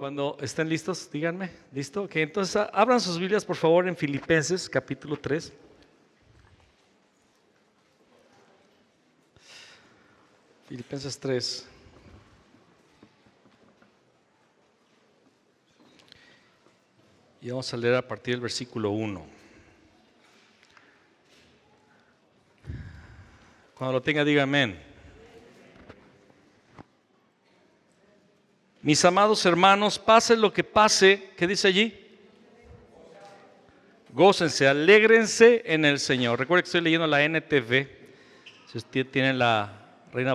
Cuando estén listos, díganme. ¿Listo? Ok, entonces abran sus Biblias, por favor, en Filipenses, capítulo 3. Filipenses 3. Y vamos a leer a partir del versículo 1. Cuando lo tenga, diga amén. Mis amados hermanos, pase lo que pase, ¿qué dice allí? Gócense, alégrense en el Señor. Recuerden que estoy leyendo la NTV. Si usted tiene la Reina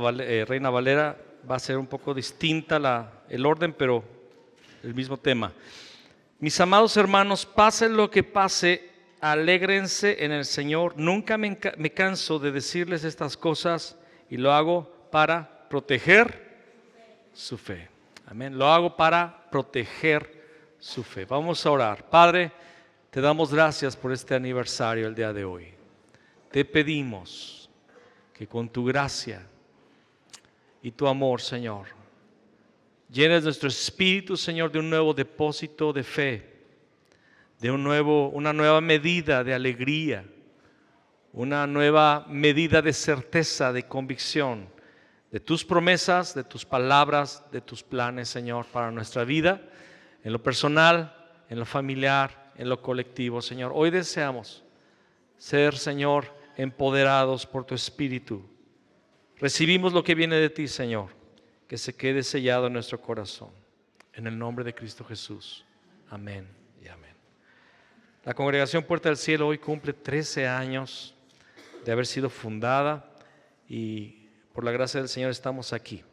Valera, va a ser un poco distinta el orden, pero el mismo tema. Mis amados hermanos, pase lo que pase, alégrense en el Señor. Nunca me canso de decirles estas cosas y lo hago para proteger su fe. Amén. Lo hago para proteger su fe. Vamos a orar. Padre, te damos gracias por este aniversario el día de hoy. Te pedimos que con tu gracia y tu amor, Señor, llenes nuestro espíritu, Señor, de un nuevo depósito de fe, de una nueva medida de alegría, una nueva medida de certeza, de convicción, de tus promesas, de tus palabras, de tus planes, Señor, para nuestra vida, en lo personal, en lo familiar, en lo colectivo, Señor. Hoy deseamos ser, Señor, empoderados por tu Espíritu. Recibimos lo que viene de ti, Señor, que se quede sellado en nuestro corazón. En el nombre de Cristo Jesús. Amén y amén. La Congregación Puerta del Cielo hoy cumple 13 años de haber sido fundada y por la gracia del Señor estamos aquí.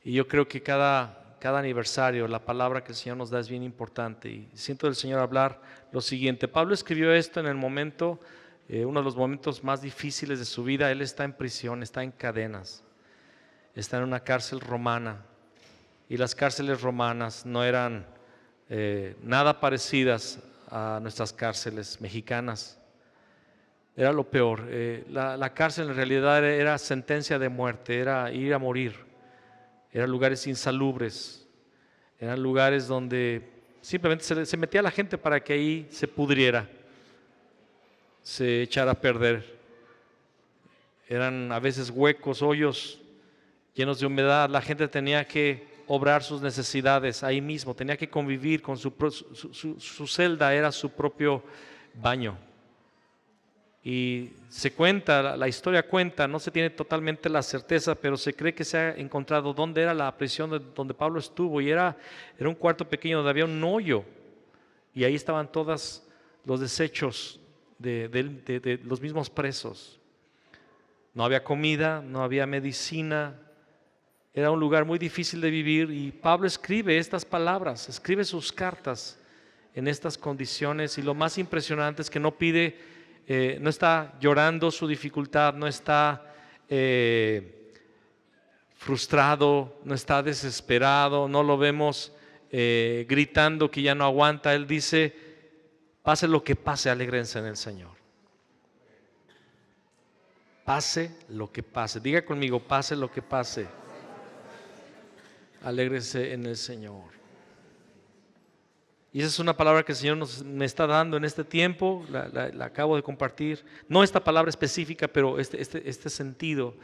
Y yo creo que cada aniversario, la palabra que el Señor nos da es bien importante. Y siento del Señor hablar lo siguiente. Pablo escribió esto en el momento, uno de los momentos más difíciles de su vida. Él está en prisión, está en cadenas, está en una cárcel romana. Y las cárceles romanas no eran nada parecidas a nuestras cárceles mexicanas. Era lo peor. La cárcel en realidad era sentencia de muerte, era ir a morir. Eran lugares insalubres, eran lugares donde simplemente se metía la gente para que ahí se pudriera, se echara a perder. Eran a veces huecos, hoyos llenos de humedad. La gente tenía que obrar sus necesidades ahí mismo, tenía que convivir con su celda, era su propio baño. Y se cuenta, la historia cuenta, no se tiene totalmente la certeza, pero se cree que se ha encontrado dónde era la prisión donde Pablo estuvo, y era un cuarto pequeño donde había un hoyo, y ahí estaban todos los desechos de los mismos presos. No había comida, no había medicina, era un lugar muy difícil de vivir, y Pablo escribe estas palabras, escribe sus cartas en estas condiciones, y lo más impresionante es que no está llorando su dificultad, no está frustrado, no está desesperado, no lo vemos gritando que ya no aguanta. Él dice, pase lo que pase, alégrense en el Señor. Pase lo que pase, diga conmigo, pase lo que pase, alégrense en el Señor. Y esa es una palabra que el Señor me está dando en este tiempo, la acabo de compartir. No esta palabra específica, pero este sentido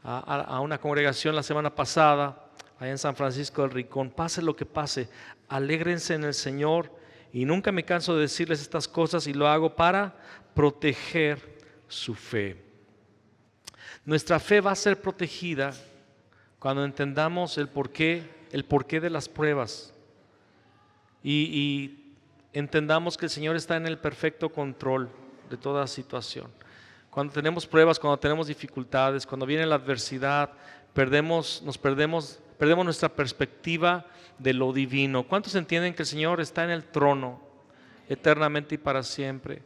a una congregación la semana pasada, allá en San Francisco del Rincón. Pase lo que pase, alégrense en el Señor. Y nunca me canso de decirles estas cosas, y lo hago para proteger su fe. Nuestra fe va a ser protegida cuando entendamos el porqué de las pruebas. Y entendamos que el Señor está en el perfecto control de toda situación. Cuando tenemos pruebas, cuando tenemos dificultades, cuando viene la adversidad, perdemos nuestra perspectiva de lo divino. ¿Cuántos entienden que el Señor está en el trono eternamente y para siempre?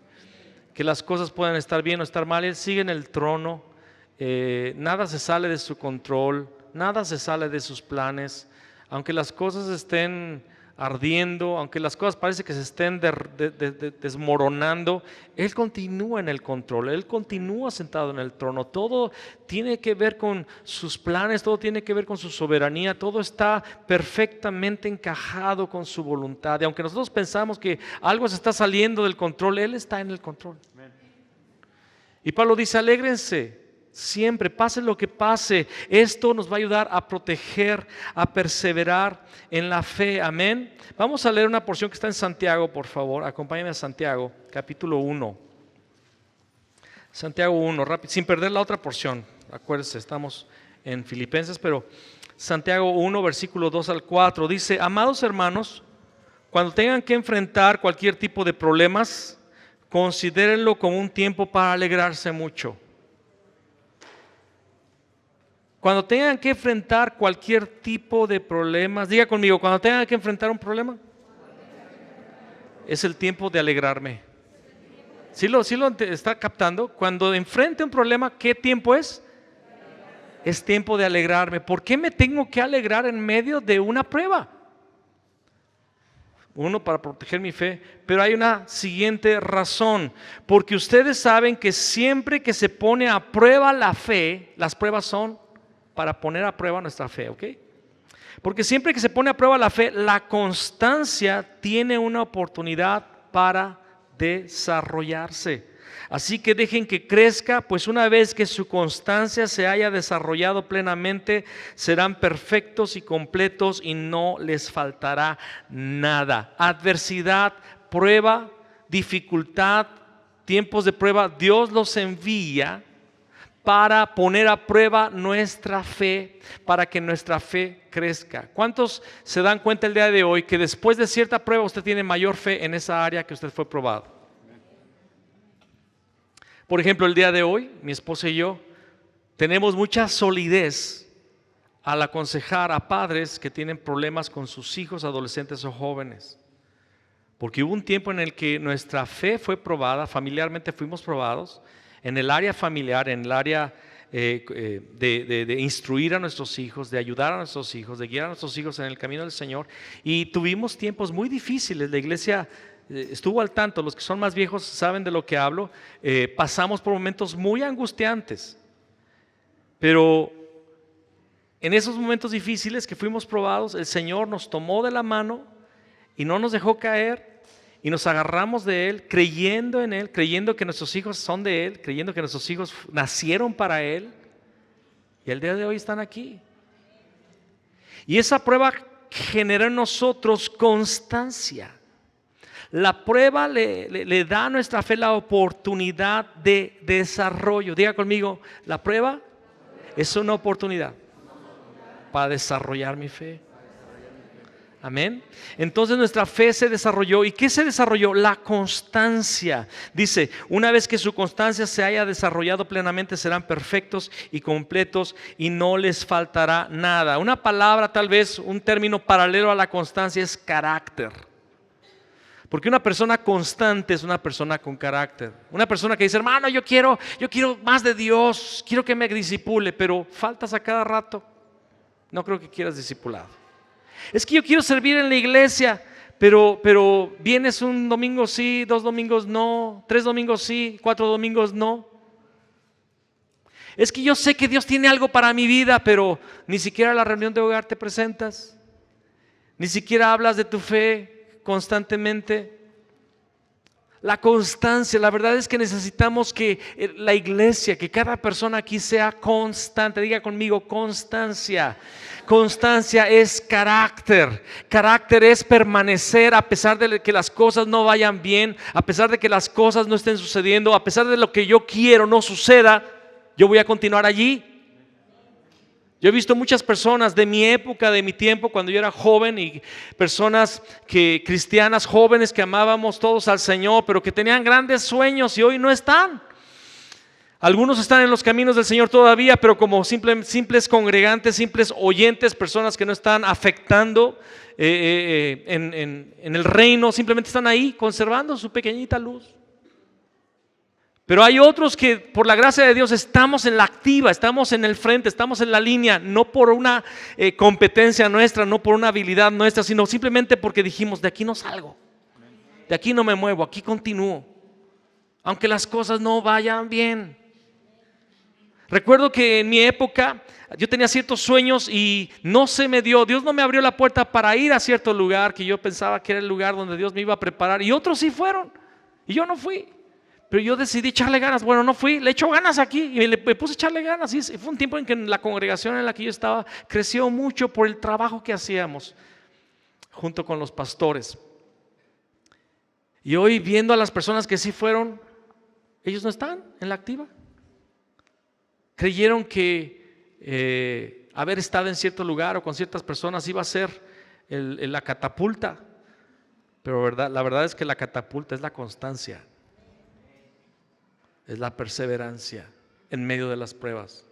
Que las cosas puedan estar bien o estar mal, Él sigue en el trono. Nada se sale de su control, nada se sale de sus planes. Aunque las cosas estén ardiendo, aunque las cosas parece que se estén desmoronando, Él continúa en el control, Él continúa sentado en el trono. Todo tiene que ver con sus planes, todo tiene que ver con su soberanía, todo está perfectamente encajado con su voluntad. Y aunque nosotros pensamos que algo se está saliendo del control, Él está en el control. Y Pablo dice, alégrense siempre, pase lo que pase. Esto nos va a ayudar a proteger, a perseverar en la fe. Amén. Vamos a leer una porción que está en Santiago, por favor. Acompáñame a Santiago, capítulo 1. Santiago 1, rápido, sin perder la otra porción. Acuérdense, estamos en Filipenses, pero Santiago 1, versículo 2 al 4. Dice, amados hermanos, cuando tengan que enfrentar cualquier tipo de problemas, considérenlo como un tiempo para alegrarse mucho. Cuando tengan que enfrentar cualquier tipo de problemas, diga conmigo, cuando tengan que enfrentar un problema, es el tiempo de alegrarme. ¿Sí lo está captando? Cuando enfrente un problema, ¿qué tiempo es? Es tiempo de alegrarme. ¿Por qué me tengo que alegrar en medio de una prueba? Uno, para proteger mi fe, pero hay una siguiente razón, porque ustedes saben que siempre que se pone a prueba la fe, las pruebas son para poner a prueba nuestra fe, ¿ok? Porque siempre que se pone a prueba la fe, la constancia tiene una oportunidad para desarrollarse. Así que dejen que crezca, pues una vez que su constancia se haya desarrollado plenamente, serán perfectos y completos y no les faltará nada. Adversidad, prueba, dificultad, tiempos de prueba, Dios los envía para poner a prueba nuestra fe, para que nuestra fe crezca. ¿Cuántos se dan cuenta el día de hoy que después de cierta prueba usted tiene mayor fe en esa área que usted fue probado? Por ejemplo, el día de hoy, mi esposa y yo tenemos mucha solidez al aconsejar a padres que tienen problemas con sus hijos, adolescentes o jóvenes. Porque hubo un tiempo en el que nuestra fe fue probada, familiarmente fuimos probados, en el área familiar, en el área de instruir a nuestros hijos, de ayudar a nuestros hijos, de guiar a nuestros hijos en el camino del Señor. Y tuvimos tiempos muy difíciles. La iglesia estuvo al tanto, los que son más viejos saben de lo que hablo. Pasamos por momentos muy angustiantes, pero en esos momentos difíciles que fuimos probados, el Señor nos tomó de la mano y no nos dejó caer. Y nos agarramos de Él, creyendo en Él, creyendo que nuestros hijos son de Él, creyendo que nuestros hijos nacieron para Él. Y el día de hoy están aquí. Y esa prueba genera en nosotros constancia. La prueba le da a nuestra fe la oportunidad de desarrollo. Diga conmigo, la prueba es una oportunidad para desarrollar mi fe. Amén. Entonces nuestra fe se desarrolló. ¿Y qué se desarrolló? La constancia. Dice, una vez que su constancia se haya desarrollado plenamente, serán perfectos y completos y no les faltará nada. Una palabra, tal vez un término paralelo a la constancia es carácter. Porque una persona constante es una persona con carácter. Una persona que dice, hermano, yo quiero más de Dios, quiero que me discipule, pero faltas a cada rato. No creo que quieras discipulado. Es que yo quiero servir en la iglesia, pero vienes un domingo sí, 2 domingos no, 3 domingos sí, 4 domingos no. Es que yo sé que Dios tiene algo para mi vida, pero ni siquiera a la reunión de hogar te presentas, ni siquiera hablas de tu fe constantemente. La constancia, la verdad es que necesitamos que la iglesia, que cada persona aquí sea constante. Diga conmigo, constancia. Constancia es carácter. Carácter es permanecer a pesar de que las cosas no vayan bien, a pesar de que las cosas no estén sucediendo, a pesar de lo que yo quiero no suceda, yo voy a continuar allí. Yo he visto muchas personas de mi época, de mi tiempo, cuando yo era joven, y personas cristianas jóvenes que amábamos todos al Señor, pero que tenían grandes sueños y hoy no están. Algunos están en los caminos del Señor todavía, pero como simples congregantes, simples oyentes, personas que no están afectando en el reino, simplemente están ahí conservando su pequeñita luz. Pero hay otros que por la gracia de Dios estamos en la activa, estamos en el frente, estamos en la línea, no por una competencia nuestra, no por una habilidad nuestra, sino simplemente porque dijimos, de aquí no salgo, de aquí no me muevo, aquí continúo, aunque las cosas no vayan bien. Recuerdo que en mi época yo tenía ciertos sueños y no se me dio, Dios no me abrió la puerta para ir a cierto lugar que yo pensaba que era el lugar donde Dios me iba a preparar, y otros sí fueron y yo no fui. Pero yo decidí echarle ganas. Bueno, no fui, le echo ganas aquí y me puse a echarle ganas. Y fue un tiempo en que la congregación en la que yo estaba creció mucho por el trabajo que hacíamos junto con los pastores. Y hoy, viendo a las personas que sí fueron, ellos no están en la activa. Creyeron que haber estado en cierto lugar o con ciertas personas iba a ser la catapulta. Pero la verdad es que la catapulta es la constancia. Es la perseverancia en medio de las pruebas,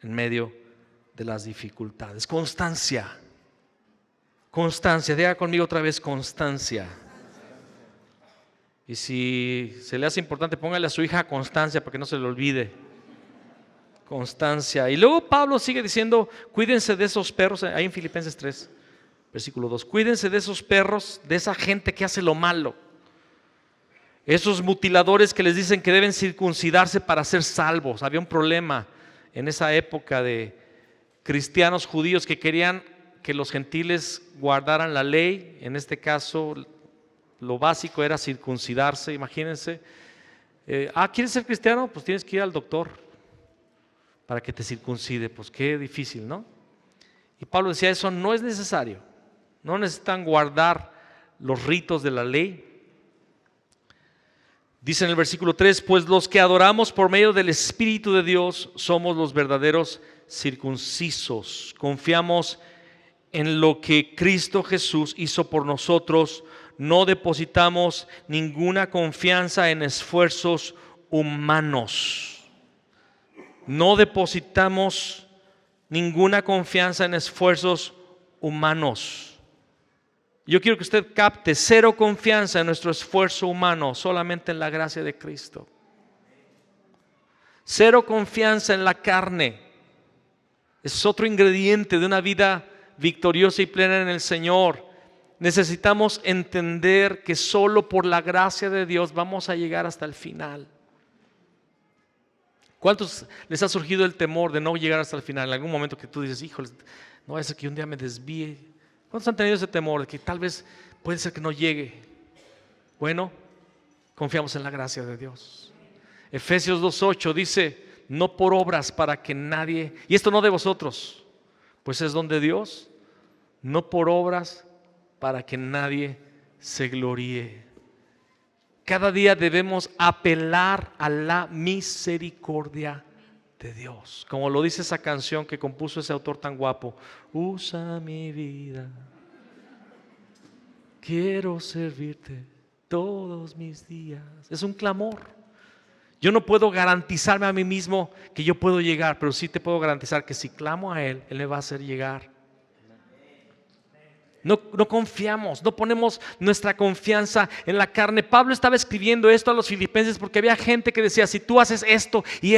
en medio de las dificultades. Constancia. Constancia. Diga conmigo otra vez, constancia. Y si se le hace importante, póngale a su hija Constancia para que no se le olvide. Constancia. Y luego Pablo sigue diciendo, cuídense de esos perros, ahí en Filipenses 3, versículo 2. Cuídense de esos perros, de esa gente que hace lo malo. Esos mutiladores que les dicen que deben circuncidarse para ser salvos. Había un problema en esa época de cristianos judíos que querían que los gentiles guardaran la ley. En este caso, lo básico era circuncidarse, imagínense. ¿Quieres ser cristiano? Pues tienes que ir al doctor para que te circuncide. Pues qué difícil, ¿no? Y Pablo decía, eso no es necesario. No necesitan guardar los ritos de la ley. Dice en el versículo 3, pues los que adoramos por medio del Espíritu de Dios somos los verdaderos circuncisos. Confiamos en lo que Cristo Jesús hizo por nosotros. No depositamos ninguna confianza en esfuerzos humanos. No depositamos ninguna confianza en esfuerzos humanos. Yo quiero que usted capte, cero confianza en nuestro esfuerzo humano, solamente en la gracia de Cristo. Cero confianza en la carne. Es otro ingrediente de una vida victoriosa y plena en el Señor. Necesitamos entender que solo por la gracia de Dios vamos a llegar hasta el final. ¿Cuántos les ha surgido el temor de no llegar hasta el final? En algún momento que tú dices, híjole, no vaya a ser que un día me desvíe. ¿Cuántos han tenido ese temor de que tal vez puede ser que no llegue? Bueno, confiamos en la gracia de Dios. Efesios 2:8 dice, no por obras para que nadie, y esto no de vosotros, pues es don de Dios, no por obras para que nadie se gloríe. Cada día debemos apelar a la misericordia de Dios, como lo dice esa canción que compuso ese autor tan guapo. Usa mi vida, quiero servirte todos mis días. Es un clamor. Yo no puedo garantizarme a mí mismo que yo puedo llegar, pero sí te puedo garantizar que si clamo a Él, Él me va a hacer llegar. No confiamos, no ponemos nuestra confianza en la carne. Pablo estaba escribiendo esto a los filipenses porque había gente que decía, si tú haces esto y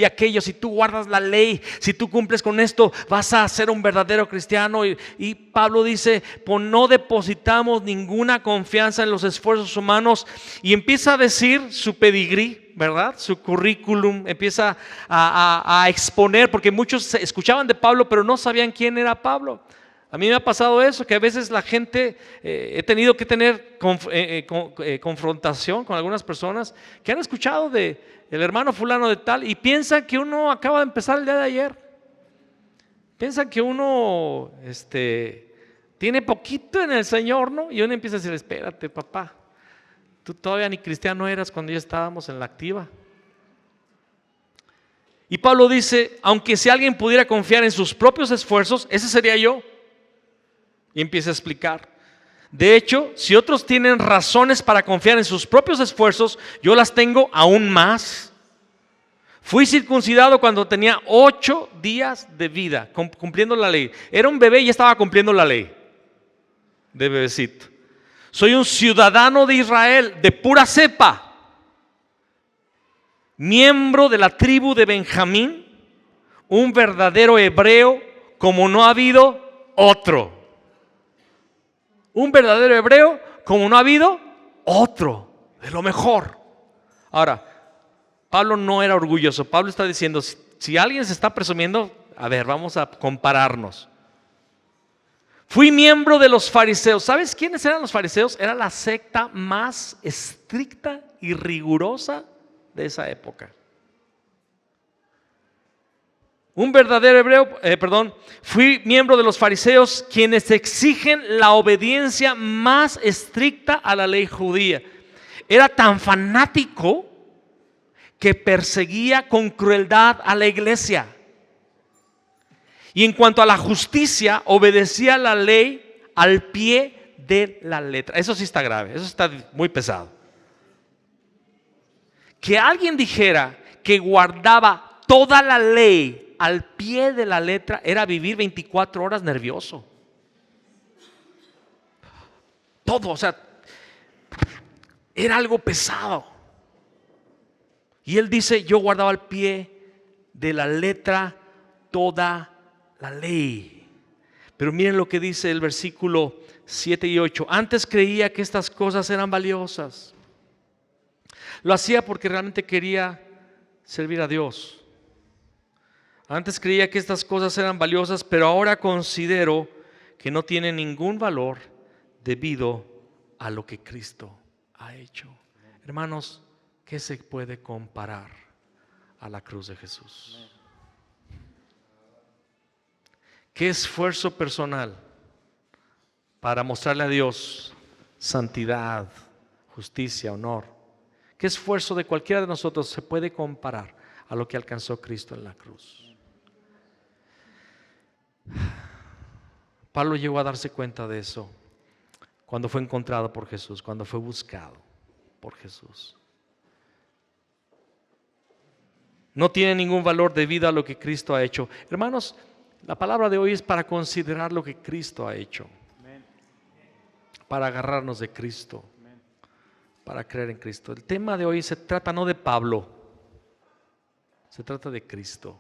aquello, si tú guardas la ley, si tú cumples con esto, vas a ser un verdadero cristiano. Y Pablo dice, pues no depositamos ninguna confianza en los esfuerzos humanos, y empieza a decir su pedigrí, ¿verdad? Su currículum, empieza a exponer, porque muchos escuchaban de Pablo pero no sabían quién era Pablo. A mí me ha pasado eso, que a veces la gente, he tenido que tener confrontación con algunas personas que han escuchado de el hermano fulano de tal y piensan que uno acaba de empezar el día de ayer. Piensan que uno tiene poquito en el Señor, ¿no? Y uno empieza a decir, espérate papá, tú todavía ni cristiano eras cuando ya estábamos en la activa. Y Pablo dice, aunque si alguien pudiera confiar en sus propios esfuerzos, ese sería yo. Y empieza a explicar. De hecho, si otros tienen razones para confiar en sus propios esfuerzos, yo las tengo aún más. Fui circuncidado cuando tenía 8 días de vida, cumpliendo la ley. Era un bebé y ya estaba cumpliendo la ley. De bebecito. Soy un ciudadano de Israel, de pura cepa. miembro de la tribu de Benjamín, un verdadero hebreo como no ha habido otro. Un verdadero hebreo como no ha habido otro, de lo mejor. Ahora, Pablo no era orgulloso. Pablo está diciendo, si alguien se está presumiendo, a ver, vamos a compararnos. Fui miembro de los fariseos. ¿Sabes quiénes eran los fariseos? Era la secta más estricta y rigurosa de esa época. Un verdadero hebreo, fui miembro de los fariseos, quienes exigen la obediencia más estricta a la ley judía. Era tan fanático que perseguía con crueldad a la iglesia. Y en cuanto a la justicia, obedecía la ley al pie de la letra. Eso sí está grave, eso está muy pesado. Que alguien dijera que guardaba toda la ley al pie de la letra era vivir 24 horas nervioso. Todo, o sea, era algo pesado. Y él dice, yo guardaba al pie de la letra toda la ley. Pero miren lo que dice el versículo 7 y 8. Antes creía que estas cosas eran valiosas. Lo hacía porque realmente quería servir a Dios. Antes creía que estas cosas eran valiosas, pero ahora considero que no tienen ningún valor debido a lo que Cristo ha hecho. Hermanos, ¿qué se puede comparar a la cruz de Jesús? ¿Qué esfuerzo personal para mostrarle a Dios santidad, justicia, honor? ¿Qué esfuerzo de cualquiera de nosotros se puede comparar a lo que alcanzó Cristo en la cruz? Pablo llegó a darse cuenta de eso cuando fue encontrado por Jesús, cuando fue buscado por Jesús. No tiene ningún valor debido a lo que Cristo ha hecho. Hermanos, la palabra de hoy es para considerar lo que Cristo ha hecho, para agarrarnos de Cristo, para creer en Cristo. El tema de hoy se trata no de Pablo, se trata de Cristo.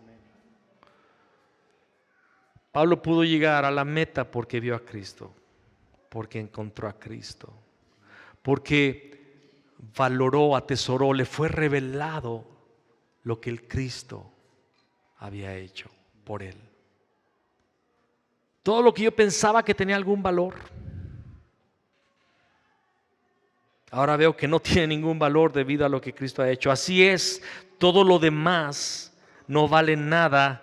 Pablo pudo llegar a la meta porque vio a Cristo, porque encontró a Cristo, porque valoró, atesoró, le fue revelado lo que el Cristo había hecho por él. Todo lo que yo pensaba que tenía algún valor, ahora veo que no tiene ningún valor debido a lo que Cristo ha hecho. Así es, todo lo demás no vale nada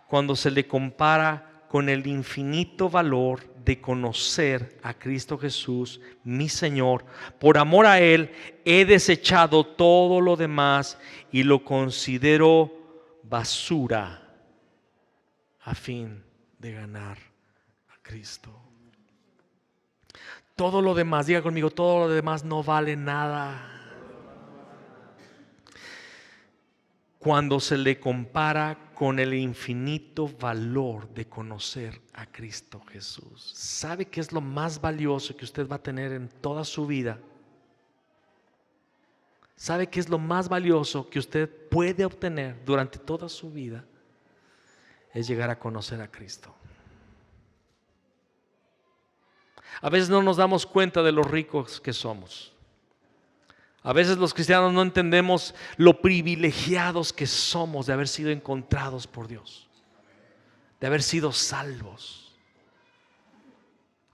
cuando se le compara con el infinito valor de conocer a Cristo Jesús, mi Señor. Por amor a Él he desechado todo lo demás y lo considero basura a fin de ganar a Cristo. Todo lo demás, diga conmigo, todo lo demás no vale nada cuando se le compara con el infinito valor de conocer a Cristo Jesús. ¿Sabe qué es lo más valioso que usted va a tener en toda su vida? ¿Sabe qué es lo más valioso que usted puede obtener durante toda su vida? Es llegar a conocer a Cristo. A veces no nos damos cuenta de lo ricos que somos. A veces los cristianos no entendemos lo privilegiados que somos de haber sido encontrados por Dios, de haber sido salvos.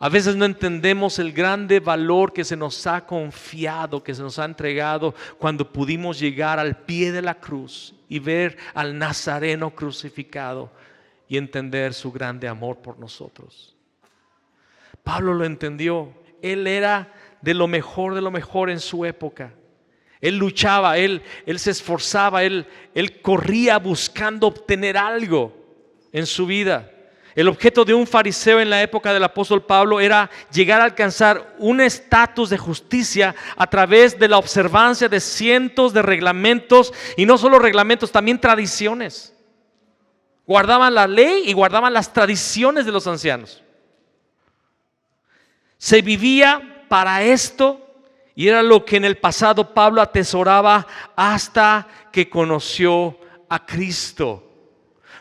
A veces no entendemos el grande valor que se nos ha confiado, que se nos ha entregado cuando pudimos llegar al pie de la cruz y ver al Nazareno crucificado y entender su grande amor por nosotros. Pablo lo entendió. Él era de lo mejor en su época. Él luchaba, él se esforzaba, él corría buscando obtener algo en su vida. El objeto de un fariseo en la época del apóstol Pablo era llegar a alcanzar un estatus de justicia a través de la observancia de cientos de reglamentos, y no solo reglamentos, también tradiciones. Guardaban la ley y guardaban las tradiciones de los ancianos. Se vivía para esto Y era lo que en el pasado Pablo atesoraba hasta que conoció a Cristo.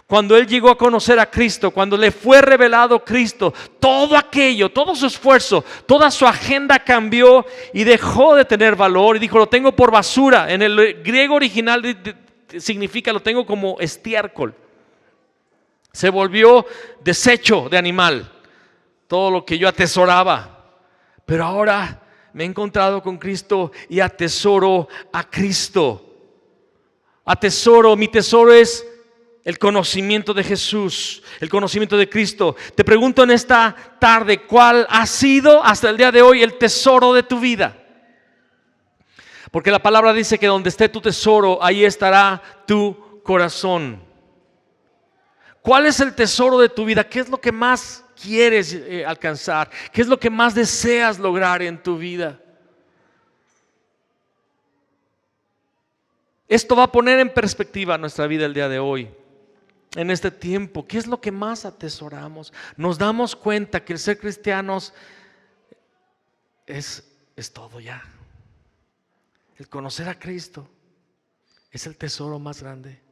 Cuando él llegó a conocer a Cristo, cuando le fue revelado Cristo, todo aquello, todo su esfuerzo, toda su agenda cambió y dejó de tener valor y dijo: lo tengo por basura. En el griego original significa lo tengo como estiércol. Se volvió desecho de animal, todo lo que yo atesoraba. Pero ahora me he encontrado con Cristo y atesoro a Cristo. Mi tesoro es el conocimiento de Jesús, el conocimiento de Cristo. Te pregunto en esta tarde, ¿cuál ha sido hasta el día de hoy el tesoro de tu vida? Porque la palabra dice que donde esté tu tesoro, ahí estará tu corazón. ¿Cuál es el tesoro de tu vida? ¿Qué es lo que más quieres alcanzar? ¿Qué es lo que más deseas lograr en tu vida? Esto va a poner en perspectiva nuestra vida el día de hoy. En este tiempo, ¿qué es lo que más atesoramos? Nos damos cuenta que el ser cristianos es todo ya. El conocer a Cristo es el tesoro más grande.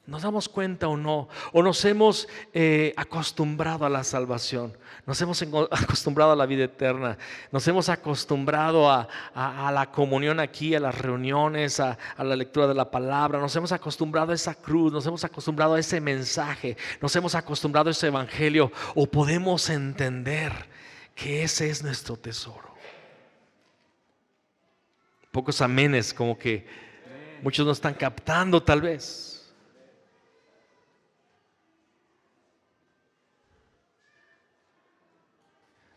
¿Nos damos cuenta o no? ¿O nos hemos acostumbrado a la salvación? Nos hemos acostumbrado a la vida eterna. Nos hemos acostumbrado a la comunión aquí, a las reuniones, a la lectura de la palabra. Nos hemos acostumbrado a esa cruz. Nos hemos acostumbrado a ese mensaje. Nos hemos acostumbrado a ese evangelio. ¿O podemos entender que ese es nuestro tesoro? Pocos amenes, como que muchos no están captando tal vez.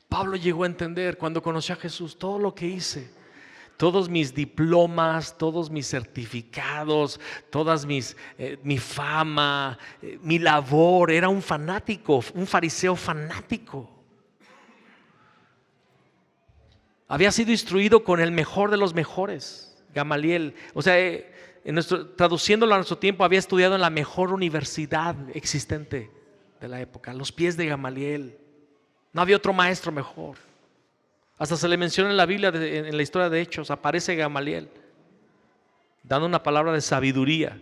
Pablo llegó a entender cuando conoció a Jesús todo lo que hice, todos mis diplomas, todos mis certificados, mi fama, mi labor. Era un fanático, un fariseo fanático. Había sido instruido con el mejor de los mejores, Gamaliel. O sea, traduciéndolo a nuestro tiempo, había estudiado en la mejor universidad existente de la época, a los pies de Gamaliel. No había otro maestro mejor. Hasta se le menciona en la Biblia, en la historia de Hechos, aparece Gamaliel dando una palabra de sabiduría.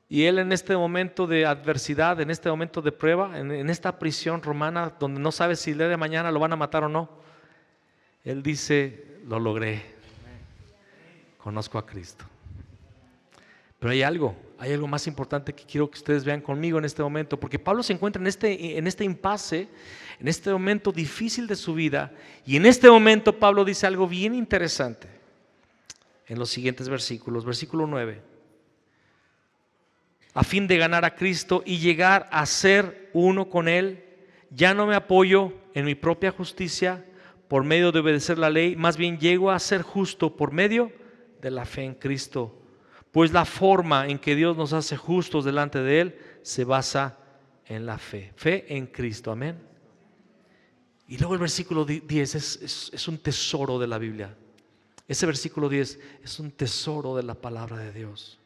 Y él, en este momento de adversidad, en este momento de prueba, en esta prisión romana donde no sabe si el día de mañana lo van a matar o no, él dice: lo logré, conozco a Cristo. Pero hay algo más importante que quiero que ustedes vean conmigo en este momento, porque Pablo se encuentra en este impasse, en este momento difícil de su vida, y en este momento Pablo dice algo bien interesante en los siguientes versículos. Versículo 9: a fin de ganar a Cristo y llegar a ser uno con Él, ya no me apoyo en mi propia justicia por medio de obedecer la ley, más bien llego a ser justo por medio de la fe en Cristo. Pues la forma en que Dios nos hace justos delante de Él se basa en la fe. Fe en Cristo, amén. Y luego el versículo 10 es un tesoro de la Biblia. Ese versículo 10 es un tesoro de la palabra de Dios.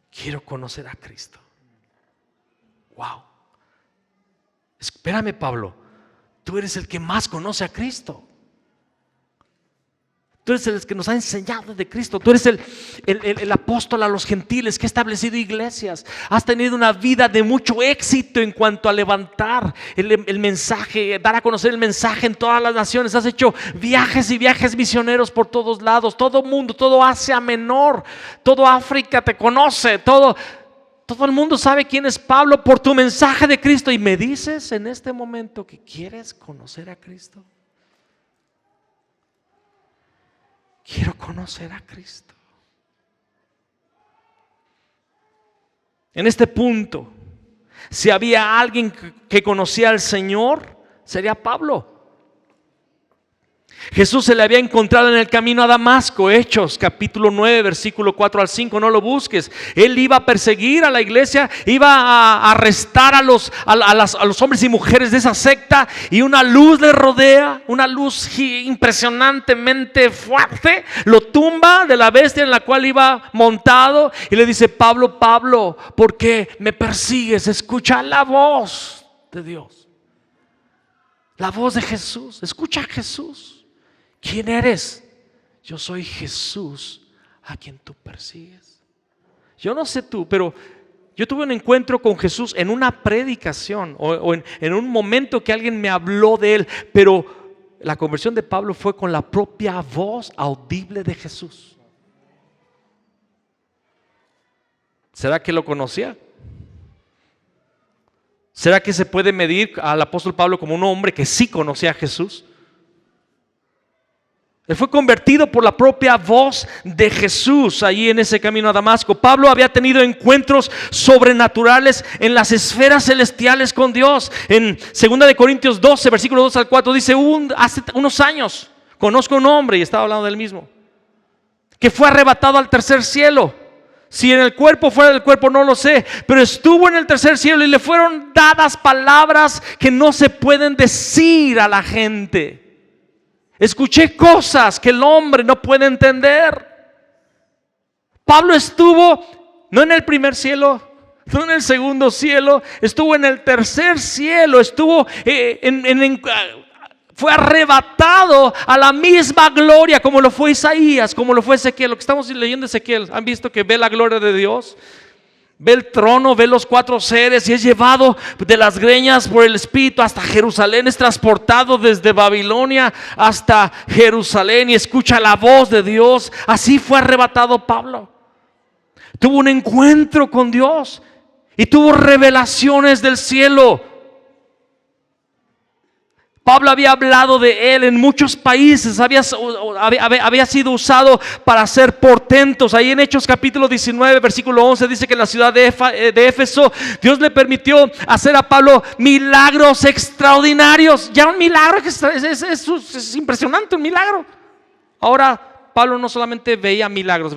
Quiero conocer a Cristo. Wow. Espérame, Pablo. Tú eres el que más conoce a Cristo. Tú eres el que nos ha enseñado de Cristo. Tú eres el apóstol a los gentiles que ha establecido iglesias. Has tenido una vida de mucho éxito en cuanto a levantar el mensaje, dar a conocer el mensaje en todas las naciones. Has hecho viajes y viajes misioneros por todos lados. Todo mundo, todo Asia Menor, todo África te conoce. Todo el mundo sabe quién es Pablo por tu mensaje de Cristo. Y me dices en este momento que quieres conocer a Cristo. Quiero conocer a Cristo. En este punto, si había alguien que conocía al Señor, sería Pablo. Jesús se le había encontrado en el camino a Damasco. Hechos capítulo 9 versículo 4 al 5, no lo busques. Él iba a perseguir a la iglesia, iba a arrestar a los hombres y mujeres de esa secta, y una luz le rodea, una luz impresionantemente fuerte, lo tumba de la bestia en la cual iba montado y le dice: Pablo, Pablo, ¿por qué me persigues? Escucha la voz de Dios, la voz de Jesús. Escucha a Jesús. ¿Quién eres? Yo soy Jesús a quien tú persigues. Yo no sé tú, pero yo tuve un encuentro con Jesús en una predicación o en un momento que alguien me habló de él, pero la conversión de Pablo fue con la propia voz audible de Jesús. ¿Será que lo conocía? ¿Será que se puede medir al apóstol Pablo como un hombre que sí conocía a Jesús? Él fue convertido por la propia voz de Jesús allí en ese camino a Damasco. Pablo había tenido encuentros sobrenaturales en las esferas celestiales con Dios. En 2 Corintios 12, versículo 2 al 4 dice: hace unos años conozco a un hombre, y estaba hablando del mismo, que fue arrebatado al tercer cielo. Si en el cuerpo, fuera del cuerpo, no lo sé, pero estuvo en el tercer cielo y le fueron dadas palabras que no se pueden decir a la gente. Escuché cosas que el hombre no puede entender. Pablo estuvo no en el primer cielo, no en el segundo cielo, estuvo en el tercer cielo, estuvo fue arrebatado a la misma gloria como lo fue Isaías, como lo fue Ezequiel. Lo que estamos leyendo Ezequiel, ¿han visto que ve la gloria de Dios? Ve el trono, ve los cuatro seres y es llevado de las greñas por el Espíritu hasta Jerusalén. Es transportado desde Babilonia hasta Jerusalén y escucha la voz de Dios. Así fue arrebatado Pablo. Tuvo un encuentro con Dios y tuvo revelaciones del cielo. Pablo había hablado de él en muchos países, había sido usado para hacer portentos. Ahí en Hechos capítulo 19 versículo 11 dice que en la ciudad de Éfeso Dios le permitió hacer a Pablo milagros extraordinarios. Ya un milagro es impresionante, un milagro. Ahora Pablo no solamente veía milagros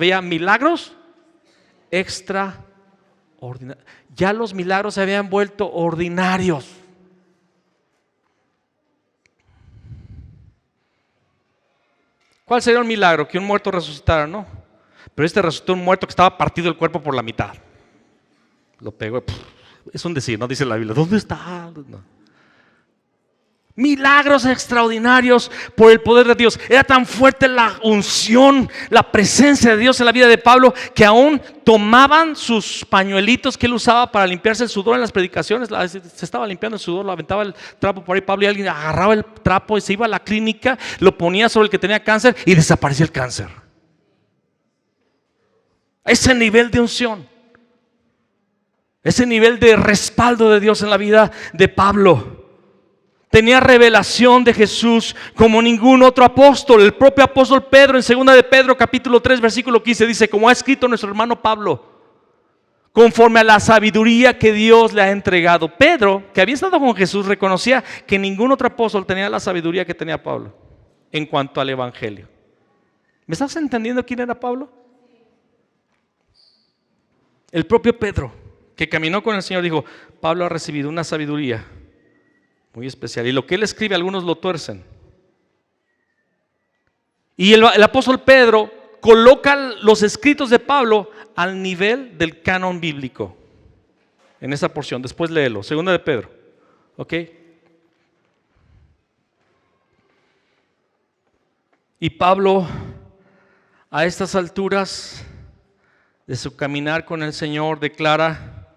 extraordinarios. Ya los milagros se habían vuelto ordinarios. ¿Cuál sería un milagro? Que un muerto resucitara, ¿no? Pero este resucitó un muerto que estaba partido el cuerpo por la mitad. Lo pegó. Es un decir, no dice la Biblia. ¿Dónde está? No. Milagros extraordinarios por el poder de Dios. Era tan fuerte la unción, la presencia de Dios en la vida de Pablo, que aún tomaban sus pañuelitos que él usaba para limpiarse el sudor en las predicaciones. Se estaba limpiando el sudor, lo aventaba el trapo por ahí Pablo, y alguien agarraba el trapo y se iba a la clínica, lo ponía sobre el que tenía cáncer y desaparecía el cáncer. Ese nivel de unción, ese nivel de respaldo de Dios en la vida de Pablo. Tenía revelación de Jesús como ningún otro apóstol. El propio apóstol Pedro, en 2 de Pedro capítulo 3 versículo 15, dice: como ha escrito nuestro hermano Pablo, conforme a la sabiduría que Dios le ha entregado. Pedro, que había estado con Jesús, reconocía que ningún otro apóstol tenía la sabiduría que tenía Pablo en cuanto al evangelio. ¿Me estás entendiendo quién era Pablo? El propio Pedro, que caminó con el Señor, dijo: Pablo ha recibido una sabiduría muy especial, y lo que él escribe algunos lo tuercen. Y el apóstol Pedro coloca los escritos de Pablo al nivel del canon bíblico en esa porción. Después léelo, 2 de Pedro, ¿ok? Y Pablo, a estas alturas de su caminar con el Señor, declara: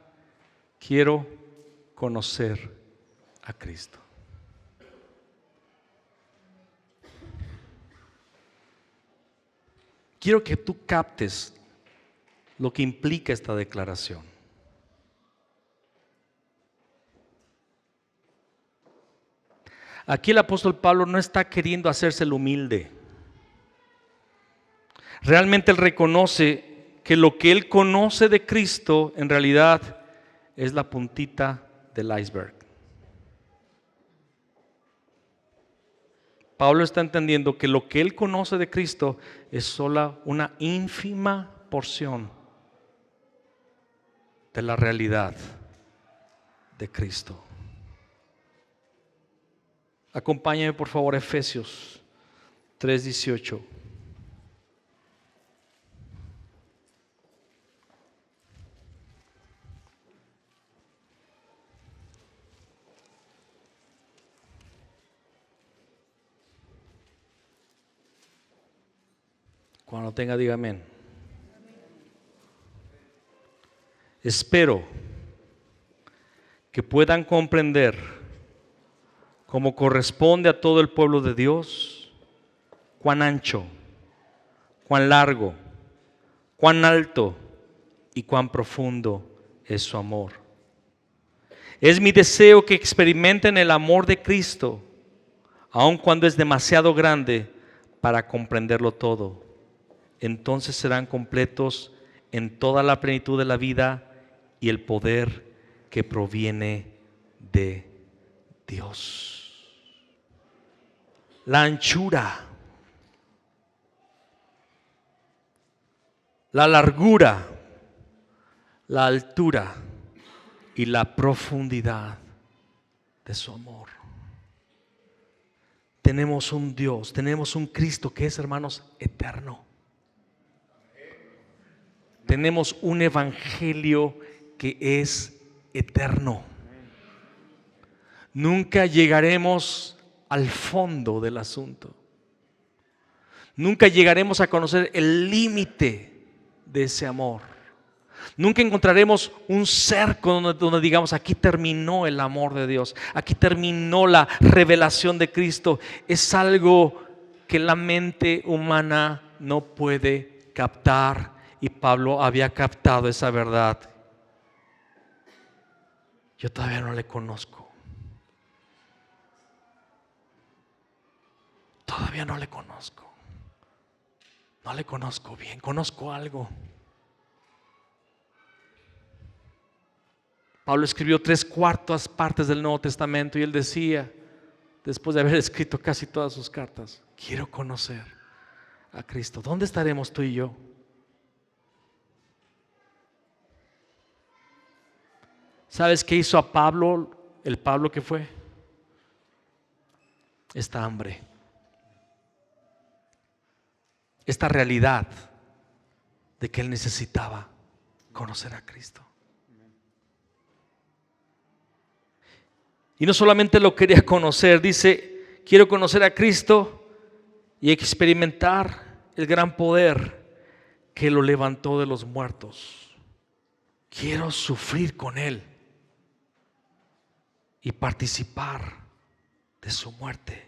quiero conocer a Cristo. Quiero que tú captes lo que implica esta declaración. Aquí el apóstol Pablo no está queriendo hacerse el humilde. Realmente él reconoce que lo que él conoce de Cristo en realidad es la puntita del iceberg. Pablo está entendiendo que lo que él conoce de Cristo es solo una ínfima porción de la realidad de Cristo. Acompáñame por favor a Efesios 3:18. Cuando tenga, diga amén. Espero que puedan comprender, como corresponde a todo el pueblo de Dios, cuán ancho, cuán largo, cuán alto y cuán profundo es su amor. Es mi deseo que experimenten el amor de Cristo, aun cuando es demasiado grande para comprenderlo todo. Entonces serán completos en toda la plenitud de la vida y el poder que proviene de Dios. La anchura, la largura, la altura y la profundidad de su amor. Tenemos un Dios, tenemos un Cristo que es, hermanos, eterno. Tenemos un evangelio que es eterno. Nunca llegaremos al fondo del asunto. Nunca llegaremos a conocer el límite de ese amor. Nunca encontraremos un cerco donde digamos, aquí terminó el amor de Dios, aquí terminó la revelación de Cristo. Es algo que la mente humana no puede captar, y Pablo había captado esa verdad. Yo todavía no le conozco. Todavía no le conozco. No le conozco bien, conozco algo. Pablo escribió 3/4 partes del Nuevo Testamento y él decía, después de haber escrito casi todas sus cartas, quiero conocer a Cristo. ¿Dónde estaremos tú y yo? ¿Sabes qué hizo a Pablo, el Pablo que fue? Esta hambre, esta realidad de que él necesitaba conocer a Cristo. Y no solamente lo quería conocer, dice, quiero conocer a Cristo y experimentar el gran poder que lo levantó de los muertos. Quiero sufrir con Él y participar de su muerte,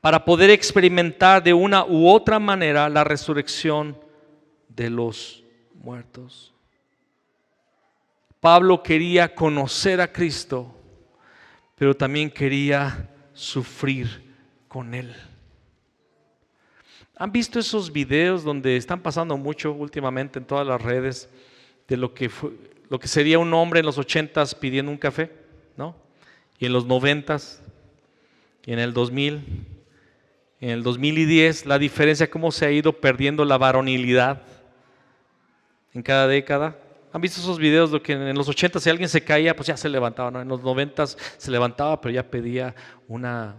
para poder experimentar de una u otra manera la resurrección de los muertos. Pablo quería conocer a Cristo, pero también quería sufrir con Él. ¿Han visto esos videos donde están pasando mucho últimamente en todas las redes de lo que sería un hombre en los 80s pidiendo un café, ¿no? Y en los 90s, y en el 2000, en el 2010, la diferencia, cómo se ha ido perdiendo la varonilidad en cada década? ¿Han visto esos videos de que en los 80 si alguien se caía, pues ya se levantaba, ¿no? En los 90 se levantaba, pero ya pedía una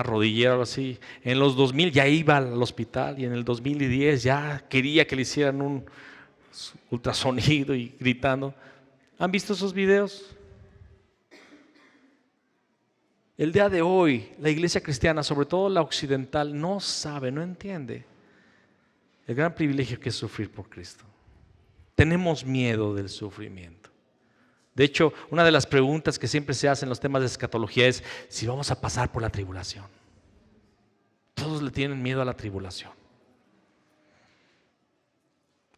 rodillera o algo así. En los 2000 ya iba al hospital, y en el 2010 ya quería que le hicieran un ultrasonido y gritando. ¿Han visto esos videos? El día de hoy, la iglesia cristiana, sobre todo la occidental, no sabe, no entiende el gran privilegio que es sufrir por Cristo. Tenemos miedo del sufrimiento. De hecho, una de las preguntas que siempre se hacen en los temas de escatología es si vamos a pasar por la tribulación. Todos le tienen miedo a la tribulación.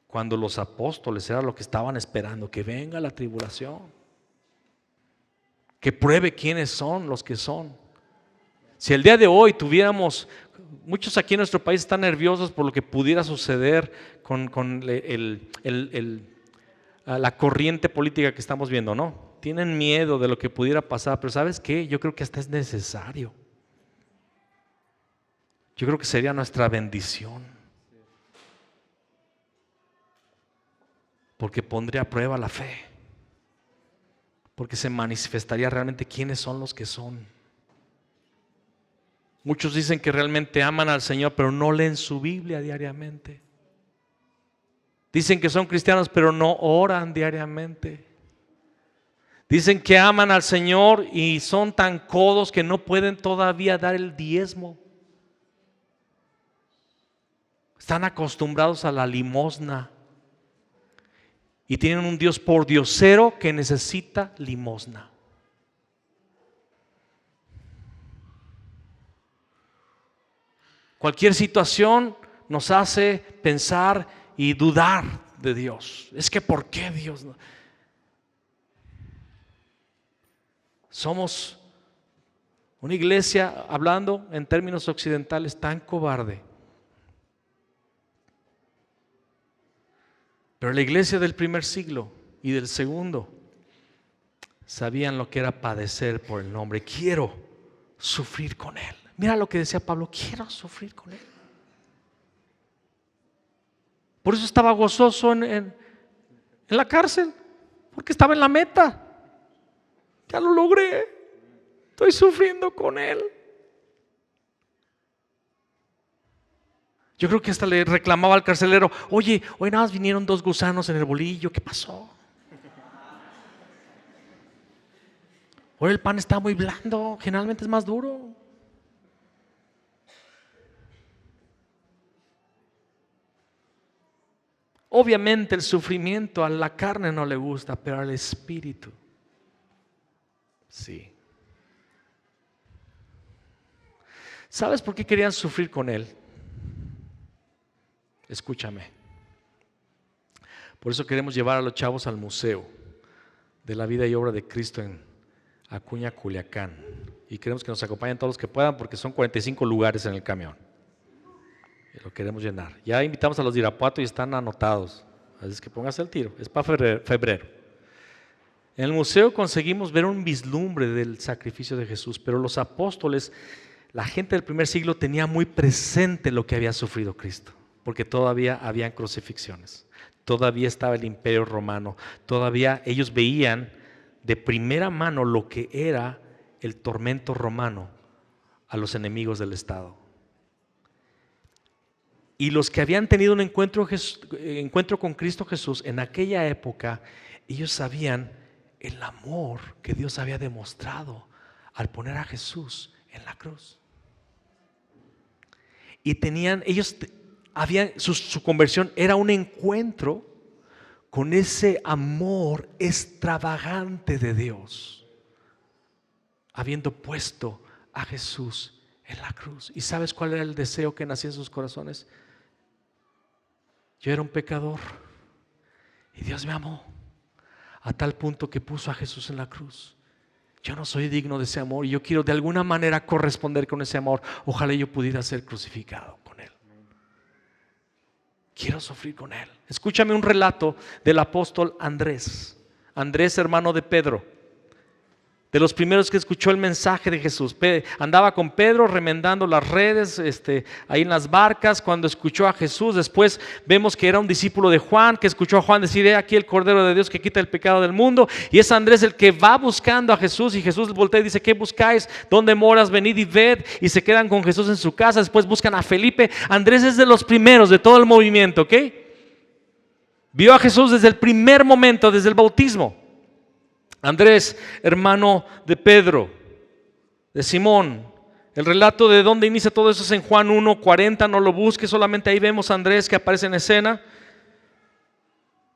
Cuando los apóstoles era lo que estaban esperando, que venga la tribulación, que pruebe quiénes son los que son. Si el día de hoy tuviéramos, muchos aquí en nuestro país están nerviosos por lo que pudiera suceder con la corriente política que estamos viendo, ¿no? Tienen miedo de lo que pudiera pasar, pero ¿sabes qué? Yo creo que hasta es necesario. yo creo que sería nuestra bendición, porque pondría a prueba la fe, porque se manifestaría realmente quiénes son los que son. Muchos dicen que realmente aman al Señor, pero no leen su Biblia diariamente. Dicen que son cristianos, pero no oran diariamente. Dicen que aman al Señor y son tan codos que no pueden todavía dar el diezmo. Están acostumbrados a la limosna y tienen un Dios pordiosero que necesita limosna. Cualquier situación nos hace pensar y dudar de Dios. Es que ¿por qué Dios no? Somos una iglesia, hablando en términos occidentales, tan cobarde. Pero la iglesia del primer siglo y del segundo sabían lo que era padecer por el nombre. Quiero sufrir con Él. Mira lo que decía Pablo, quiero sufrir con Él. Por eso estaba gozoso en la cárcel, porque estaba en la meta. Ya lo logré, estoy sufriendo con Él. Yo creo que hasta le reclamaba al carcelero: oye, hoy nada más vinieron 2 gusanos en el bolillo, ¿qué pasó? Hoy el pan está muy blando, generalmente es más duro. Obviamente el sufrimiento a la carne no le gusta, pero al espíritu sí. ¿Sabes por qué querían sufrir con Él? Escúchame. Por eso queremos llevar a los chavos al museo de la vida y obra de Cristo en Acuña, Culiacán. Y queremos que nos acompañen todos los que puedan, porque son 45 lugares en el camión. Y lo queremos llenar. Ya invitamos a los de Irapuato y están anotados. Así es que póngase el tiro. Es para febrero. En el museo conseguimos ver un vislumbre del sacrificio de Jesús, pero los apóstoles, la gente del primer siglo tenía muy presente lo que había sufrido Cristo, porque todavía habían crucifixiones, todavía estaba el imperio romano, todavía ellos veían de primera mano lo que era el tormento romano a los enemigos del Estado. Y los que habían tenido un encuentro con Cristo Jesús en aquella época, ellos sabían el amor que Dios había demostrado al poner a Jesús en la cruz. Y su conversión era un encuentro con ese amor extravagante de Dios, habiendo puesto a Jesús en la cruz. ¿Y sabes cuál era el deseo que nacía en sus corazones? Yo era un pecador y Dios me amó a tal punto que puso a Jesús en la cruz. Yo no soy digno de ese amor y yo quiero de alguna manera corresponder con ese amor. Ojalá yo pudiera ser crucificado con Él. Quiero sufrir con Él. Escúchame un relato del apóstol Andrés. Andrés, hermano de Pedro, de los primeros que escuchó el mensaje de Jesús. Andaba con Pedro remendando las redes ahí en las barcas cuando escuchó a Jesús. Después vemos que era un discípulo de Juan, que escuchó a Juan decir: he aquí el Cordero de Dios que quita el pecado del mundo. Y es Andrés el que va buscando a Jesús, y Jesús voltea y dice: ¿qué buscáis? ¿Dónde moras? Venid y ved. Y se quedan con Jesús en su casa. Después buscan a Felipe. Andrés es de los primeros de todo el movimiento, ¿ok? Vio a Jesús desde el primer momento, desde el bautismo. Andrés, hermano de Pedro, de Simón. El relato de dónde inicia todo eso es en Juan 1:40, no lo busques, solamente ahí vemos a Andrés que aparece en escena.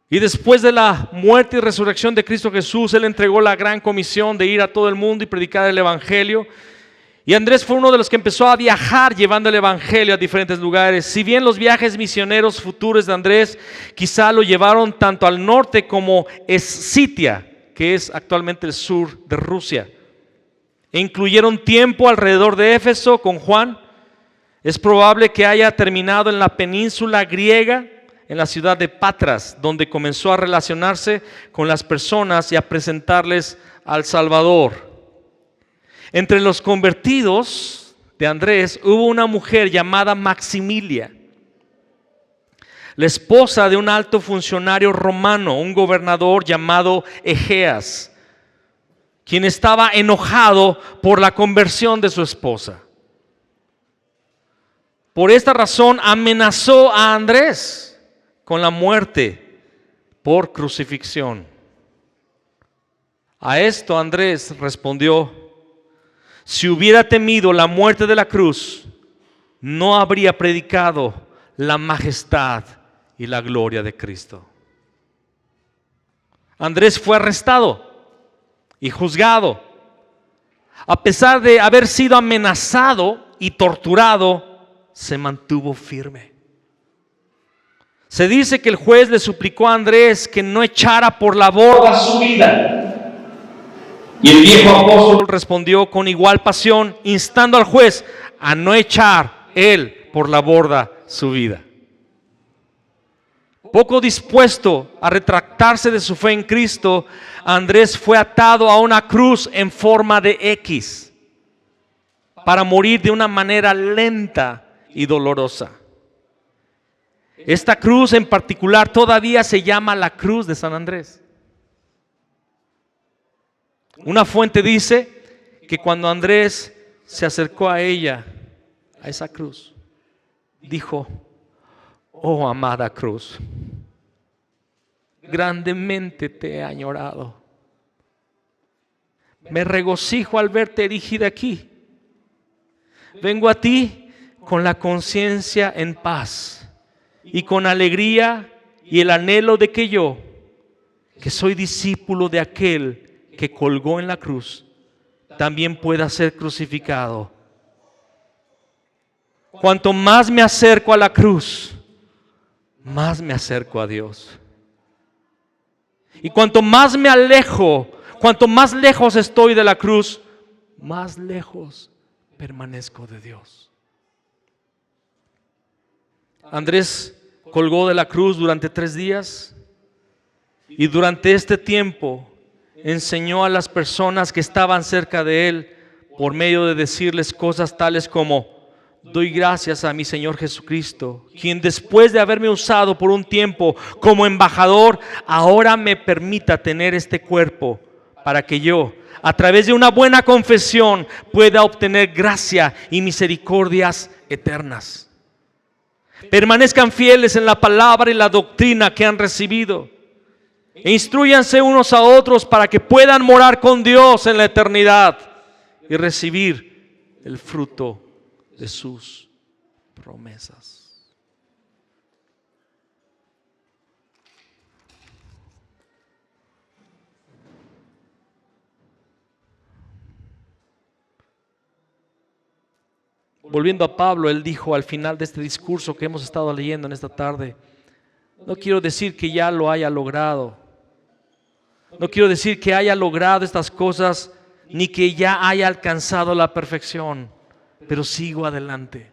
Y después de la muerte y resurrección de Cristo Jesús, Él entregó la gran comisión de ir a todo el mundo y predicar el Evangelio. Y Andrés fue uno de los que empezó a viajar llevando el Evangelio a diferentes lugares. Si bien los viajes misioneros futuros de Andrés quizá lo llevaron tanto al norte como Escitia, que es actualmente el sur de Rusia, e incluyeron tiempo alrededor de Éfeso con Juan, es probable que haya terminado en la península griega, en la ciudad de Patras, donde comenzó a relacionarse con las personas y a presentarles al Salvador. Entre los convertidos de Andrés hubo una mujer llamada Maximilia, la esposa de un alto funcionario romano, un gobernador llamado Egeas, quien estaba enojado por la conversión de su esposa. Por esta razón amenazó a Andrés con la muerte por crucifixión. A esto Andrés respondió: si hubiera temido la muerte de la cruz, no habría predicado la majestad y la gloria de Cristo. Andrés fue arrestado y juzgado. A pesar de haber sido amenazado y torturado, se mantuvo firme. Se dice que el juez le suplicó a Andrés que no echara por la borda su vida. Y el viejo apóstol respondió con igual pasión, instando al juez a no echar él por la borda su vida. Poco dispuesto a retractarse de su fe en Cristo, Andrés fue atado a una cruz en forma de X para morir de una manera lenta y dolorosa. Esta cruz en particular todavía se llama la cruz de San Andrés. Una fuente dice que cuando Andrés se acercó a ella, a esa cruz, dijo: oh amada cruz, grandemente te he añorado. Me regocijo al verte erigida aquí. Vengo a ti con la conciencia en paz y con alegría y el anhelo de que yo, que soy discípulo de aquel que colgó en la cruz, también pueda ser crucificado. Cuanto más me acerco a la cruz, más me acerco a Dios. Y cuanto más me alejo, cuanto más lejos estoy de la cruz, más lejos permanezco de Dios. Andrés colgó de la cruz durante 3 días y durante este tiempo enseñó a las personas que estaban cerca de él por medio de decirles cosas tales como: doy gracias a mi Señor Jesucristo, quien después de haberme usado por un tiempo como embajador, ahora me permita tener este cuerpo para que yo, a través de una buena confesión, pueda obtener gracia y misericordias eternas. Permanezcan fieles en la palabra y la doctrina que han recibido. E instrúyanse unos a otros para que puedan morar con Dios en la eternidad y recibir el fruto de sus promesas. Volviendo a Pablo, él dijo al final de este discurso que hemos estado leyendo en esta tarde: no quiero decir que ya lo haya logrado. No quiero decir que haya logrado estas cosas, ni que ya haya alcanzado la perfección, pero sigo adelante,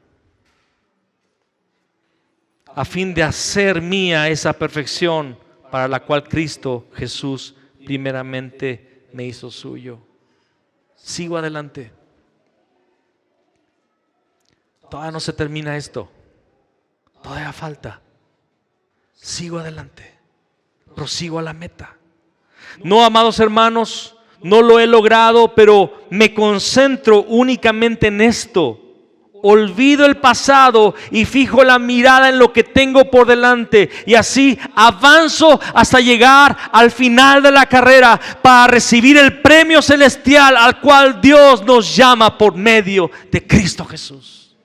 a fin de hacer mía esa perfección para la cual Cristo Jesús primeramente me hizo suyo. Sigo adelante. Todavía no se termina esto. Todavía falta. Sigo adelante. Prosigo a la meta. No, amados hermanos, no lo he logrado, pero me concentro únicamente en esto. Olvido el pasado y fijo la mirada en lo que tengo por delante, y así avanzo hasta llegar al final de la carrera para recibir el premio celestial al cual Dios nos llama por medio de Cristo Jesús.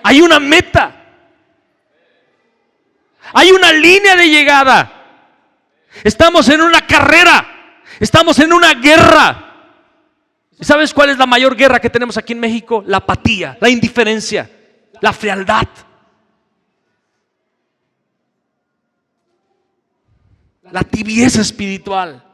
Hay una meta. Hay una línea de llegada. Estamos en una carrera. Estamos en una guerra. ¿Y sabes cuál es la mayor guerra que tenemos aquí en México? La apatía, la indiferencia, la frialdad. La tibieza espiritual.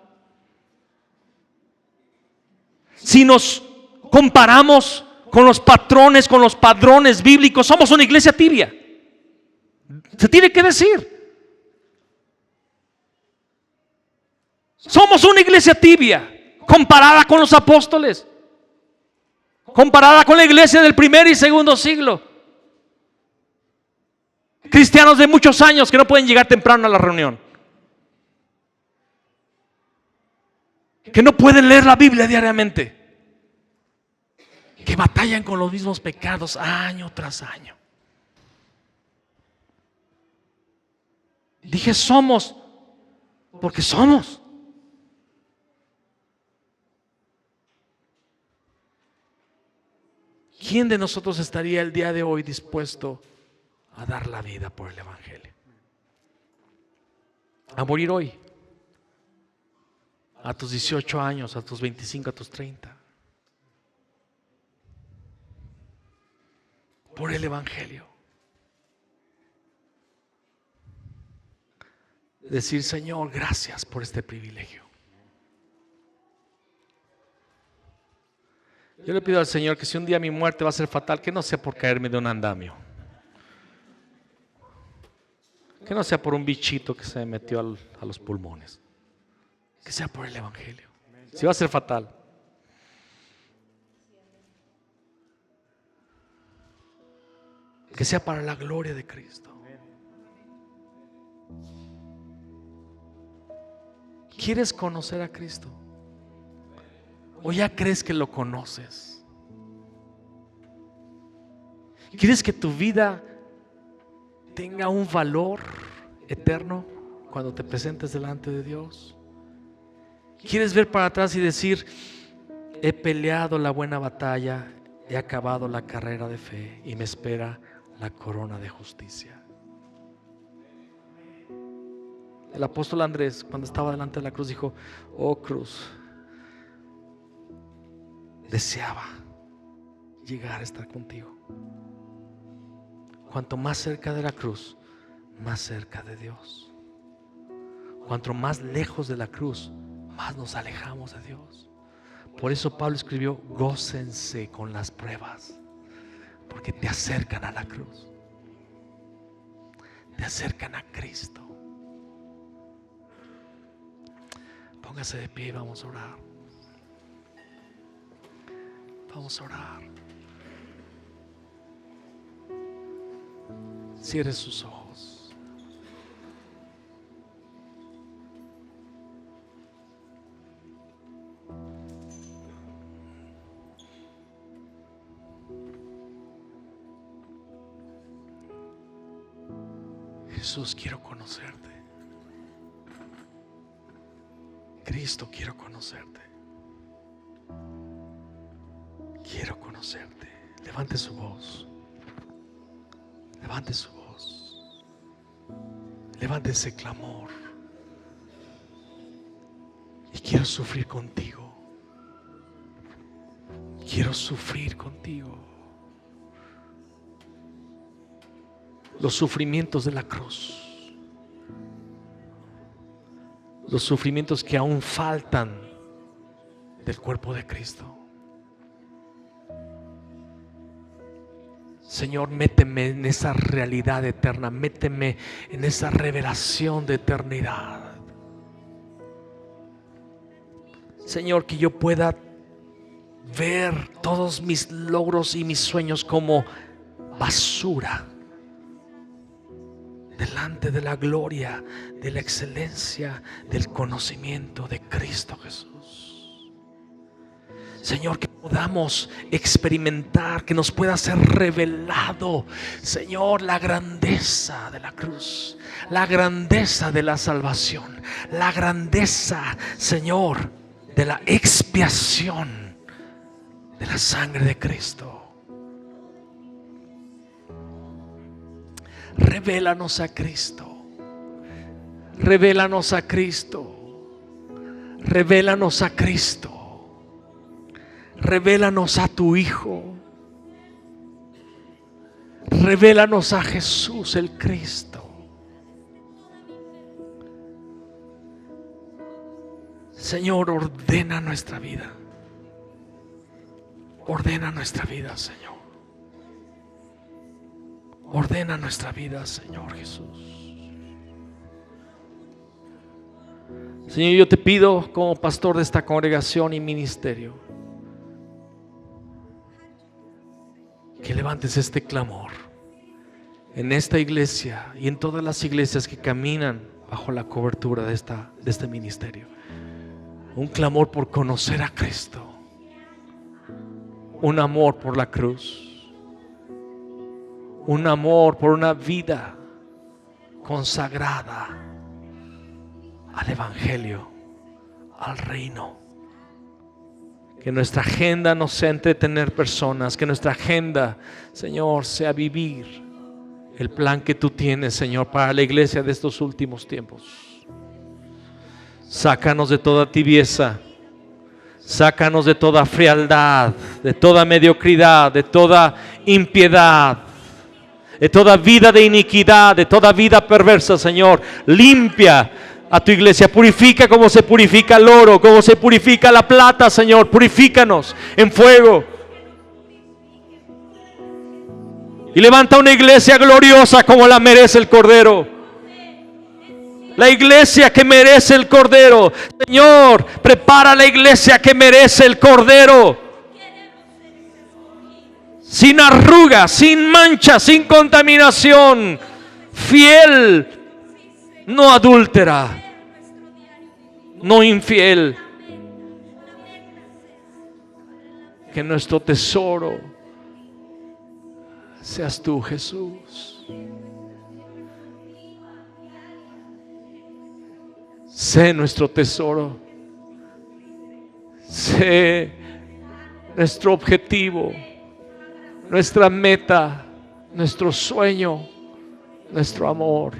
Si nos comparamos con los patrones, con los padrones bíblicos, somos una iglesia tibia. Se tiene que decir. Somos una iglesia tibia comparada con los apóstoles, comparada con la iglesia del primer y segundo siglo. Cristianos de muchos años que no pueden llegar temprano a la reunión, que no pueden leer la Biblia diariamente, que batallan con los mismos pecados año tras año. Dije somos, porque somos. ¿Quién de nosotros estaría el día de hoy dispuesto a dar la vida por el Evangelio? A morir hoy, a tus 18 años, a tus 25, a tus 30, por el Evangelio. Decir, Señor, gracias por este privilegio. Yo le pido al Señor que si un día mi muerte va a ser fatal, que no sea por caerme de un andamio, que no sea por un bichito que se me metió a los pulmones, que sea por el Evangelio. Si va a ser fatal, que sea para la gloria de Cristo. ¿Quieres conocer a Cristo? ¿O ya crees que lo conoces? ¿Quieres que tu vida tenga un valor eterno cuando te presentes delante de Dios? ¿Quieres ver para atrás y decir, he peleado la buena batalla, he acabado la carrera de fe y me espera la corona de justicia? El apóstol Andrés, cuando estaba delante de la cruz, dijo, oh cruz, deseaba llegar a estar contigo. Cuanto más cerca de la cruz, más cerca de Dios. Cuanto más lejos de la cruz, más nos alejamos de Dios. Por eso Pablo escribió, gócense con las pruebas, porque te acercan a la cruz, te acercan a Cristo. Póngase de pie y vamos a orar. Vamos a orar. Cierre sus ojos. Jesús, quiero conocerte. Cristo, quiero conocerte. Quiero conocerte. Levante su voz. Levante su voz. Levante ese clamor. Y quiero sufrir contigo. Quiero sufrir contigo. Los sufrimientos de la cruz. Los sufrimientos que aún faltan del cuerpo de Cristo. Señor, méteme en esa realidad eterna, méteme en esa revelación de eternidad. Señor, que yo pueda ver todos mis logros y mis sueños como basura delante de la gloria, de la excelencia, del conocimiento de Cristo Jesús. Señor, que podamos experimentar, que nos pueda ser revelado, Señor, la grandeza de la cruz, la grandeza de la salvación, la grandeza, Señor, de la expiación de la sangre de Cristo. Revélanos a Cristo. Revélanos a Cristo. Revélanos a Cristo. Revélanos a tu Hijo. Revélanos a Jesús el Cristo. Señor, ordena nuestra vida. Ordena nuestra vida, Señor. Ordena nuestra vida, Señor Jesús. Señor, yo te pido como pastor de esta congregación y ministerio, que levantes este clamor en esta iglesia y en todas las iglesias que caminan bajo la cobertura de este ministerio. Un clamor por conocer a Cristo, un amor por la cruz, un amor por una vida consagrada al Evangelio, al reino. Que nuestra agenda no sea entretener personas, que nuestra agenda, Señor, sea vivir el plan que tú tienes, Señor, para la iglesia de estos últimos tiempos. Sácanos de toda tibieza, sácanos de toda frialdad, de toda mediocridad, de toda impiedad, de toda vida de iniquidad, de toda vida perversa, Señor. Limpia a tu iglesia, purifica como se purifica el oro, como se purifica la plata, Señor. Purifícanos en fuego. Y levanta una iglesia gloriosa como la merece el Cordero. La iglesia que merece el Cordero. Señor, prepara la iglesia que merece el Cordero. Sin arruga, sin mancha, sin contaminación. Fiel, no adúltera, no infiel. Que nuestro tesoro seas tú, Jesús. Sé nuestro tesoro. Sé nuestro objetivo, nuestra meta, nuestro sueño, nuestro amor,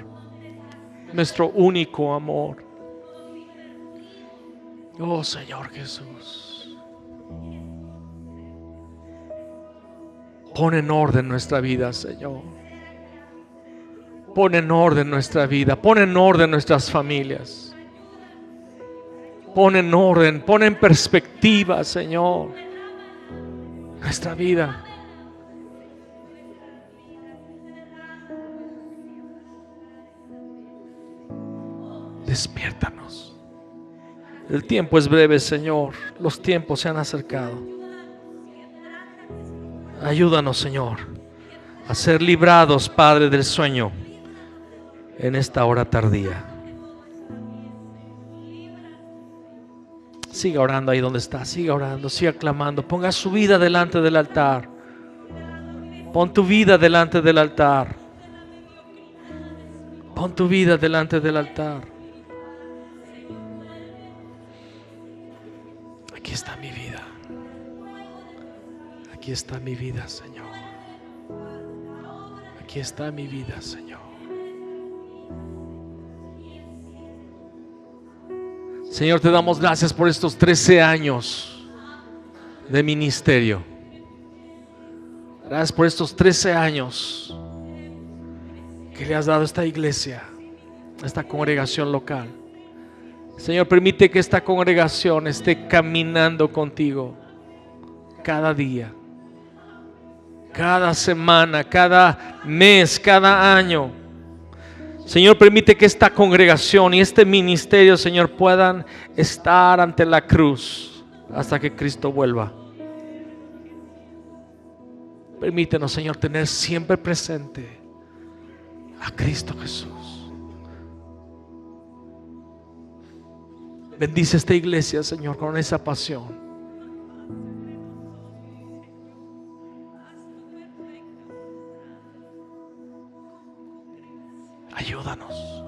nuestro único amor. Oh Señor Jesús. Pon en orden nuestra vida, Señor. Pon en orden nuestra vida. Pon en orden nuestras familias. Pon en orden, pon en perspectiva, Señor, nuestra vida. Despiértanos. El tiempo es breve, Señor. Los tiempos se han acercado. Ayúdanos, Señor, a ser librados, Padre, del sueño en esta hora tardía. Siga orando ahí donde está. Siga orando, siga clamando. Ponga su vida delante del altar. Pon tu vida delante del altar. Pon tu vida delante del altar. Aquí está mi vida. Aquí está mi vida, Señor. Aquí está mi vida, Señor. Señor, te damos gracias por estos 13 años de ministerio. Gracias por estos 13 años que le has dado a esta iglesia, a esta congregación local. Señor, permite que esta congregación esté caminando contigo cada día, cada semana, cada mes, cada año. Señor, permite que esta congregación y este ministerio, Señor, puedan estar ante la cruz hasta que Cristo vuelva. Permítenos, Señor, tener siempre presente a Cristo Jesús. Bendice esta iglesia, Señor, con esa pasión. Ayúdanos,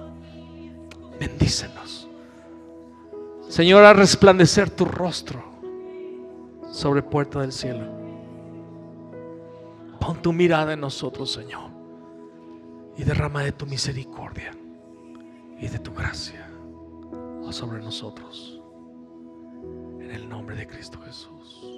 bendícenos, Señor, a resplandecer tu rostro sobre puerta del cielo. Pon tu mirada en nosotros, Señor, y derrama de tu misericordia y de tu gracia sobre nosotros, en el nombre de Cristo Jesús.